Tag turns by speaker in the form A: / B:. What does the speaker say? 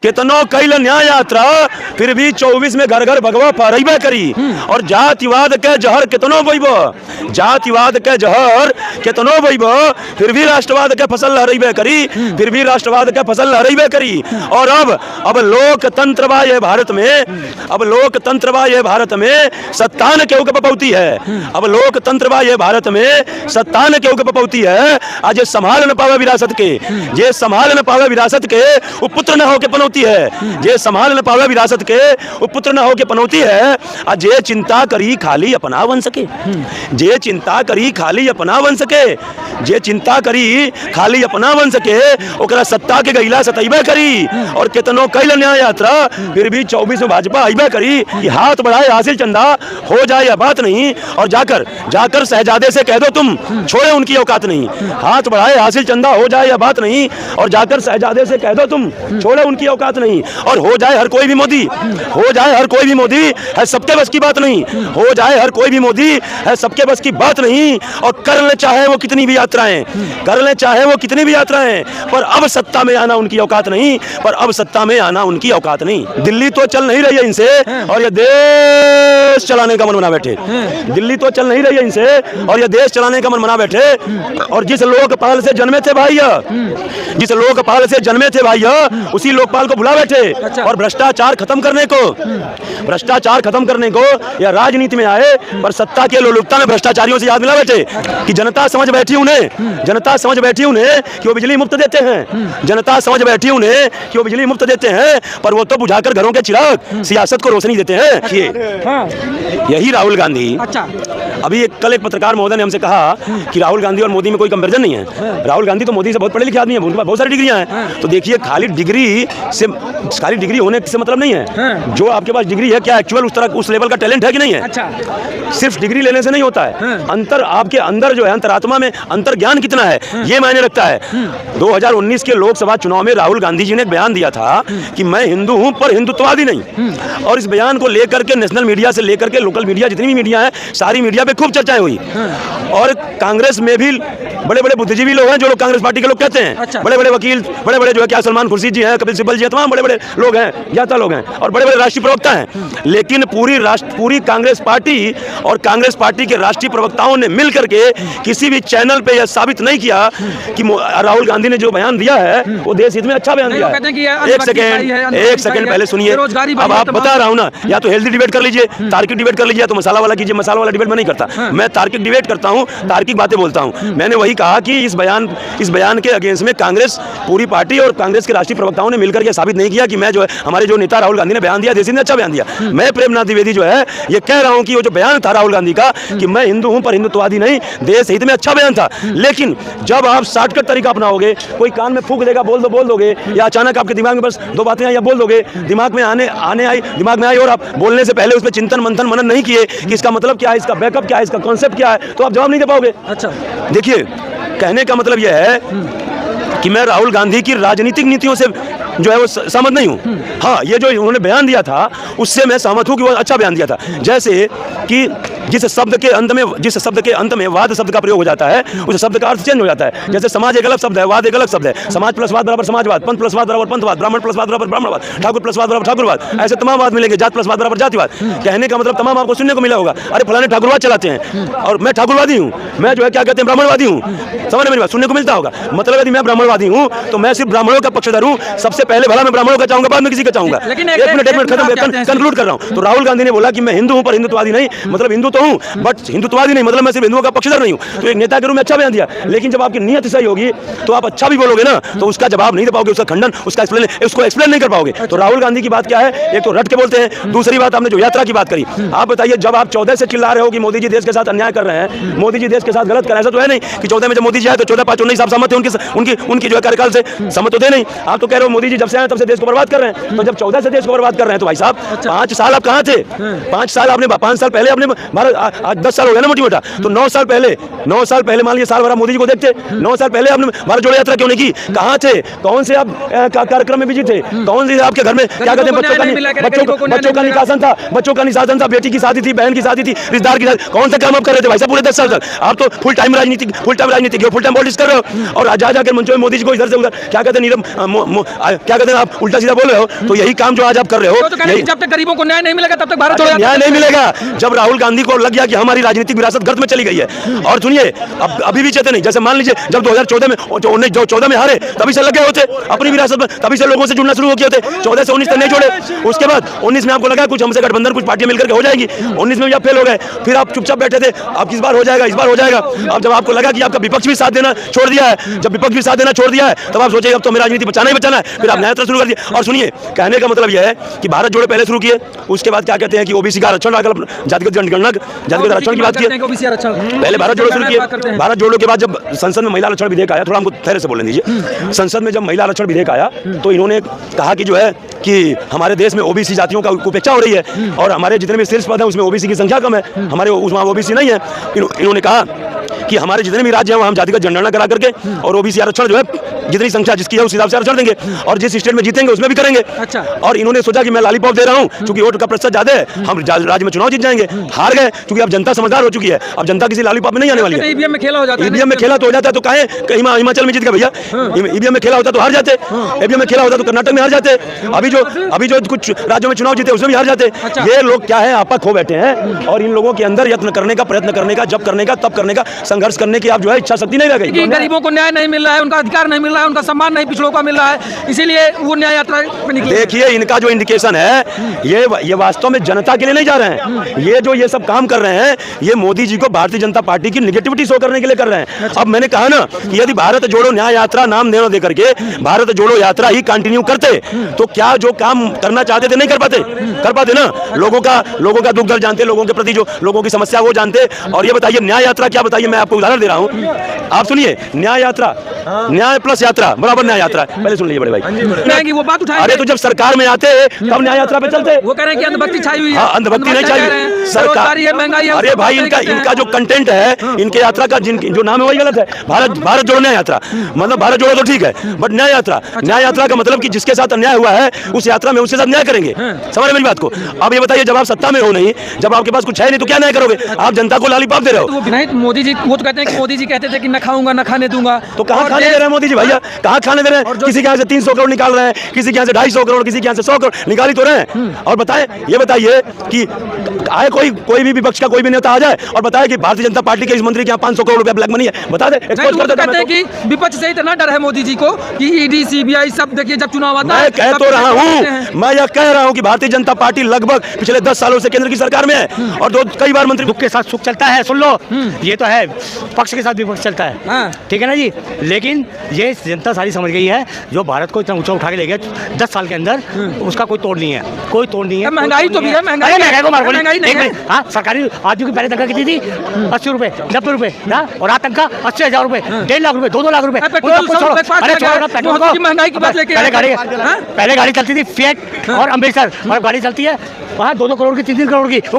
A: कितनो कैल न्याय यात्रा फिर भी 24 में घर घर भगवा फहरबे करी। और जातिवाद के जहर कितनो बोइबो, जातिवाद के जहर कितनो बोइबो फिर भी राष्ट्रवाद के फसल लहराइबे करी, फिर भी राष्ट्रवाद के फसल लहराइबे करी। और अब लोकतंत्र बा ये भारत में, अब लोकतंत्र बा ये भारत में सत्ता न केहू के पपौती है। अब लोकतंत्र बा ये भारत में सत्ता न केहू के पपौती है। आज संभाल न पावे विरासत के, जे संभाल न पावे विरासत के वो पुत्र न हो के पनौती है। जे संभाल न पावे विरासत के वो पुत्र न हो के पनौती है। आ जे चिंता करी खाली अपना बन सके, जे चिंता करी खाली अपना बन सके, जे चिंता करी खाली अपना बन सके ओकरा सत्ता के गईला सतैबे करी। और कितनो कैल न्याय यात्रा फिर भी 24 में भाजपा आइबे करी कि हाथ बढ़ाए हासिल चंदा हो जाए या बात नहीं। और जाकर जाकर शहजादे से कह दो तुम छोड़े उनकी औकात नहीं। हाथ बढ़ाए हासिल चंदा हो जाए या बात नहीं। और जाकर शहजादे से कह दो तुम छोड़े उनकी औकात नहीं। और हो जाए हर कोई भी मोदी, हो जाए हर कोई भी मोदी है सबके बस की बात नहीं। हो जाए हर कोई भी मोदी है सबके बस की बात नहीं। और कर ले चाहे वो कितनी भी यात्राएं, कर ले चाहे वो कितनी भी यात्राएं, पर अब सत्ता में आना उनकी औकात नहीं। पर अब सत्ता में आना उनकी औकात नहीं। दिल्ली तो चल नहीं रही है इनसे और ये देश चलाने का मन बना बैठे। दिल्ली तो चल नहीं रही है इनसे और ये देश चलाने का मन बना बैठे। और जिस लोकपाल से जन्मे थे भाई, जिस लोकपाल से जन्मे थे भाई उसी लोकपाल को भुला बैठे। और भ्रष्टाचार खत्म करने को, भ्रष्टाचार खत्म करने को या राजनीति में आए पर सत्ता के लोलुपता में भ्रष्टाचारियों से याद मिला बैठे कि जनता समझ बैठी उन्हें, जनता समझ बैठी उन्हें कि वो बिजली मुफ्त देते हैं। जनता समझ बैठी उन्हें कि वो बिजली मुफ्त देते हैं पर वो तो बुझाकर घरों के चिराग सियासत को रोशनी देते हैं। यही राहुल गांधी। अभी कल एक पत्रकार महोदय ने हमसे कहा कि राहुल गांधी और मोदी में कोई कंपैरिजन नहीं है। राहुल गांधी तो मोदी से बहुत पढ़े लिखे आदमी है, उनके पास बहुत सारी डिग्रियां हैं। तो देखिए खाली डिग्री होने से मतलब नहीं है। जो आपके पास डिग्री है क्या एक्चुअल उस तरह उस लेवल का टैलेंट है कि नहीं है। सिर्फ डिग्री लेने से नहीं होता है। अंतर आपके अंदर जो है अंतरात्मा में अंतर ज्ञान कितना है ये मायने रखता है। 2019 के लोकसभा चुनाव में राहुल गांधी जी ने एक बयान दिया था कि मैं हिंदू हूं पर हिंदुत्ववादी नहीं। और इस बयान को लेकर के नेशनल मीडिया से लेकर के लोकल मीडिया जितनी भी मीडिया है सारी मीडिया पे खूब चर्चाएं हुई। और कांग्रेस में भी बड़े बड़े बुद्धिजीवी लोग हैं जो लोग कांग्रेस पार्टी के लोग कहते हैं। बड़े बड़े वकील, बड़े बड़े जो है क्या सलमान खुर्शीद जी हैं, कपिल सिब्बल जी हैं, तमाम बड़े बड़े लोग हैं, ज्ञाता लोग हैं और बड़े बड़े राष्ट्रीय प्रवक्ता हैं। लेकिन पूरी कांग्रेस पार्टी और कांग्रेस पार्टी के राष्ट्रीय प्रवक्ताओं ने मिल करके किसी भी चैनल पे यह साबित नहीं किया कि राहुल गांधी ने जो बयान दिया है वो देश हित में अच्छा बयान दिया है। एक सेकंड पहले सुनिए। अब आप बता रहा हूं ना, या तो हेल्दी डिबेट कर लीजिए, तार्किक डिबेट कर लीजिए, या तो मसाला वाला कीजिए। मसाला वाला डिबेट मैं नहीं करता, मैं तार्किक डिबेट करता हूं, तार्किक बातें बोलता हूं। मैंने वही कहा कि इस बयान के अगेंस्ट में कांग्रेस पूरी पार्टी और कांग्रेस के राष्ट्रीय प्रवक्ताओं ने मिलकर के साबित नहीं किया कि मैं जो है हमारे जो नेता राहुल गांधी ने बयान दिया देश ने अच्छा बयान दिया। मैं प्रेमनाथ द्विवेदी जो है ये कह रहा हूं कि वो जो बयान था राहुल गांधी का कि मैं हिंदू हूं पर हिंदुत्ववादी नहीं, देश हित में अच्छा बयान था। लेकिन जब आप शॉर्टकट तरीका अपनाओगे, कोई कान में फूंक देगा बोल दोगे, या अचानक आपके दिमाग में बस दो बातें आई या बोल दोगे, दिमाग में आई और आप बोलने से पहले उस पर चिंतन मंथन मनन नहीं किए कि इसका मतलब क्या है, इसका बैकअप क्या है, इसका कॉन्सेप्ट क्या है, तो आप जवाब नहीं दे पाओगे। अच्छा देखिए, कहने का मतलब यह है कि मैं राहुल गांधी की राजनीतिक नीतियों से जो है वो सहमत नहीं हूँ। हाँ, ये जो उन्होंने बयान दिया था उससे मैं सहमत हूँ कि वो अच्छा बयान दिया था। जैसे कि जिस शब्द के अंत में वाद शब्द का प्रयोग हो जाता है उस शब्द का अर्थ चेंज हो जाता है। जैसे समाज एक अलग शब्द है, वाद एक अलग शब्द है। समाज प्लस वाद बराबर समाजवाद, पंथ प्लस वाद बराबर पंथवाद, ब्राह्मण प्लस वाद बराबर ब्राह्मणवाद, ठाकुर प्लस वाद बराबर ठाकुरवाद, ऐसे तमाम वाद मिलेंगे। जात प्लस वाद बराबर जातिवाद। कहने का मतलब तमाम आपको सुनने को मिला होगा, अरे फलाने ठाकुरवाद चलाते हैं और मैं ठाकुरवादी हूँ, मैं जो है क्या कहते हैं ब्राह्मणवादी हूँ। समझ में मेरी बात सुनने को मिलता होगा। मतलब यदि मैं ब्राह्मणवादी हूँ तो मैं सिर्फ ब्राह्मणों का पक्षधर हूँ। सबसे पहले भला मैं ब्राह्मणों का चाहूंगा, बाद में किसी का चाहूंगा। एक मिनट कंक्लूड कर रहा हूँ। तो राहुल गांधी ने बोला कि मैं हिंदू हूँ पर हिंदुत्ववादी नहीं, मतलब हिंदू तो हूँ बट हिंदुत्ववादी नहीं, मतलब मैं सिर्फ हिंदुओं का पक्षधर नहीं हूँ। तो एक नेता के रूप में अच्छा बयान दिया। लेकिन जब आपकी नीयत सही होगी तो आप अच्छा भी बोलोगे ना, तो उसका जवाब नहीं दे पाओगे, उसका खंडन, उसको एक्सप्लेन नहीं कर पाओगे। तो राहुल गांधी की बात क्या है, एक तो रट के बोलते हैं, दूसरी बात आपने जो यात्रा की बात करी, आप बताइए जब आप 14 से चिल्ला रहे हो कि मोदी जी देश के साथ अन्याय कर रहे हैं, मोदी जी देश के साथ गलत कर रहे हैं, ऐसा तो है नहीं कि 14 में जब मोदी जी आए तो 14/5/19 आप सहमत थे उनकी जो है कार्यकाल से, सहमत होते नहीं। आप तो कह रहे हो मोदी जी जब से आए तब से देश को बर्बाद कर रहे हैं। तो जब 14 से देश को बर्बाद कर रहे हैं तो भाई साहब 5 साल आप कहाँ थे? 5 साल पहले आपने आज 10 साल हो गया ना मोटी मोटा, तो 9 साल पहले मान लीजिए साल भर मोदी जी को देखते, 9 साल पहले आपने भारत जोड़ो यात्रा क्यों नहीं की? कहाँ थे? कौन से आप कार्यक्रम में बिजी थे? कौन से आपके घर में क्या कहते हैं बच्चों का निकासन था, बच्चों का निशासन था, बेटी की शादी थी, बहन की शादी थी, रिश्तेदार की शादी, कौन सा काम आप कर रहे थे भाई साहब पूरे 10 साल तक? आप तो फुल टाइम राजनीतिक फुल टाइम पॉलिटिक्स कर रहे हो और जा जाकर मंचों में मोदी जी को इधर से उधर क्या कहते हैं क्या कहते हैं, आप उल्टा सीधा बोल रहे हो। तो यही काम जो आज आप कर रहे हो,
B: तो कहना है कि जब तक गरीबों को न्याय नहीं मिलेगा तब तक भारत छोड़ो
A: न्याय नहीं मिलेगा। जब राहुल गांधी को लग गया कि हमारी राजनीतिक विरासत गर्त में चली गई है, और सुनिए अब अभी भी चेते नहीं, जैसे मान लीजिए जब 2014 में 19 में हारे तभी से लगे होते अपनी विरासत में, तभी से लोगों से जुड़ना शुरू किए थे। 14 से 19 तक नहीं जोड़े, उसके बाद 19 में आपको लगा कुछ हमसे गठबंधन कुछ पार्टियां मिलकर के हो जाएगी, 19 में भी आप फेल हो गए, फिर आप चुपचाप बैठे थे, अब इस बार हो जाएगा, इस बार हो जाएगा। अब जब आपको लगा कि आपका विपक्ष भी साथ देना छोड़ दिया है, जब विपक्ष भी साथ देना छोड़ दिया है, तब आप सोचे अब तो मेरी राजनीति बचाना ही बचाना है, फिर आप न्याय यात्रा शुरू कर दिए। और सुनिए, कहने का मतलब यह है कि भारत जोड़ो पहले शुरू किए, उसके बाद क्या कहते हैं कि ओबीसी का आरक्षण लाकर जातिगत जनगणना जातिगत आरक्षण की बात की, पहले भारत जोड़ो शुरू किए। भारत जोड़ो के बाद जब संसद में महिला आरक्षण विधेयक आया, थोड़ा हमको धैर्य से बोलने दीजिए, संसद में जब महिला आरक्षण विधेयक आया तो इन्होंने कहा कि जो है कि हमारे देश में ओबीसी जातियों का उपेक्षा हो रही है, और हमारे जितने भी शीर्ष पद हैं उसमें ओबीसी की संख्या कम है, हमारे उसमें ओबीसी नहीं है। इन्होंने कहा कि हमारे जितने भी राज्य हैं वहाँ हम जातिगत जनगणना करा करके और ओबीसी आरक्षण जो है जितनी संख्या जिसकी है उस हिसाब से आरक्षण देंगे, और जिस स्टेट में जीतेंगे उसमें भी करेंगे।
B: अच्छा।
A: और इन्होंने सोचा कि मैं लॉलीपॉप दे रहा हूँ क्योंकि वोट का प्रतिशत ज्यादा है, हम राज्य में चुनाव जीत जाएंगे, हार गए क्योंकि अब जनता समझदार हो चुकी है, अब जनता किसी लॉलीपॉप में नहीं आने वाली है।
B: ईवीएम में खेला हो जाता है,
A: ईवीएम में खेला तो हो जाता है, तो काहे हिमाचल में जीत गए भैया, ईवीएम में खेला होता तो हार जाते, ईवीएम में खेला होता तो कर्नाटक में हार जाते, अभी जो कुछ राज्यों में चुनाव जीते उसमें भी हार जाते। ये लोग क्या है आपा खो बैठे हैं, और इन लोगों के अंदर यत्न करने का, प्रयत्न करने का, जब करने का तब करने का, संघर्ष करने की आप जो है इच्छा शक्ति नहीं रह गई।
B: गरीबों को न्याय नहीं मिल रहा है, उनका अधिकार नहीं मिल रहा है, उनका सम्मान नहीं पिछड़ों का मिल रहा है, इसीलिए वो न्याय यात्रा पे निकले।
A: देखिए इनका जो इंडिकेशन है ये वास्तव में जनता के लिए नहीं जा रहे हैं, ये जो ये सब काम कर रहे हैं ये मोदी जी को भारतीय जनता पार्टी की निगेटिविटी शो करने के लिए कर रहे हैं। अब मैंने कहा ना कि यदि भारत जोड़ो न्याय यात्रा नाम देना दे करके भारत जोड़ो यात्रा ही कंटिन्यू करते तो क्या जो काम करना चाहते थे नहीं कर पाते ना, लोगों का दुख दर्द जानते, लोगों के प्रति जो लोगों की समस्या वो जानते। और ये बताइए न्याय यात्रा क्या, बताइए, मैं आपको उदाहरण दे रहा हूँ, आप सुनिए, न्याय यात्रा, न्याय प्लस यात्रा बराबर न्याय यात्रा, पहले सुन लीजिए बड़े भाई,
B: वो बात उठाए।
A: अरे तो जब सरकार में आते तब न्याय यात्रा पे चलते,
B: वो कह रहे हैं कि अंधभक्ति छाई हुई है।
A: हाँ, अंधभक्ति नहीं चाहिए सरकार,
B: महंगाई।
A: अरे भाई इनका जो कंटेंट है, इनके यात्रा का जो नाम है वही गलत है। भारत जोड़ो न्याय यात्रा, मतलब भारत जोड़ो तो ठीक है, बट न्याय यात्रा का मतलब कि जिसके साथ अन्याय हुआ है उस यात्रा में उसके साथ न्याय करेंगे। समझ मेरी बात को? अब ये बताइए, जब आप सत्ता में हो नहीं, जब आपके पास कुछ है नहीं तो क्या न्याय करोगे? आप जनता को लॉलीपॉप दे रहे हो।
B: नहीं, मोदी जी वो तो कहते हैं कि मोदी जी कहते थे कि न खाऊंगा न खाने दूंगा,
A: तो कहाँ खाने दे रहे हैं मोदी जी भैया, कहाँ खाने दे रहे हैं? किसी के यहाँ से 300 करोड़ निकाल रहे हैं, किसी के यहाँ से 250 करोड़, किसी के यहाँ से 100 करोड़ निकाल ही तो रहे हैं। और ये बताइए कि आए कोई भी विपक्ष का कोई भी नेता आ जाए और बताए कि भारतीय जनता पार्टी के इस मंत्री के यहाँ 500 करोड़ रुपया ब्लैक मनी है, बता दे, एक्सपोज कर देता।
B: कहते हैं कि विपक्ष से इतना डर है मोदी जी को कि ईडी सीबीआई सब देखिए जब चुनाव आता है।
A: मैं कह तो रहा हूँ, मैं यह कह रहा हूँ कि भारतीय जनता पार्टी लगभग पिछले 10 सालों से केंद्र की सरकार में है और कई बार मंत्री
C: दुख के साथ सुख चलता है, सुन लो, ये तो है, पक्ष के साथ भी पक्ष चलता है, ठीक है ना जी। लेकिन ये जनता सारी समझ गई है, जो भारत को इतना ऊंचा उठा के ले गया 10 साल के अंदर, उसका कोई तोड़ नहीं है, कोई तोड़ नहीं है।
B: महंगाई तो भी है,
C: महंगाई को मार बोली, हाँ, सरकारी आदमी की पहले तनख्वाह कितनी थी? 80 रुपए, 90 रुपए, और आज तनख्वाह 80,000 रुपए, 1.5 लाख रुपए, 2-2 लाख रुपए।
B: महंगाई की बात लेके
C: पहले गाड़ी चलती थी फिएट और अम्बेसडर, और गाड़ी चलती है वहाँ 2-2 करोड़ की, 3-3 करोड़ की, वो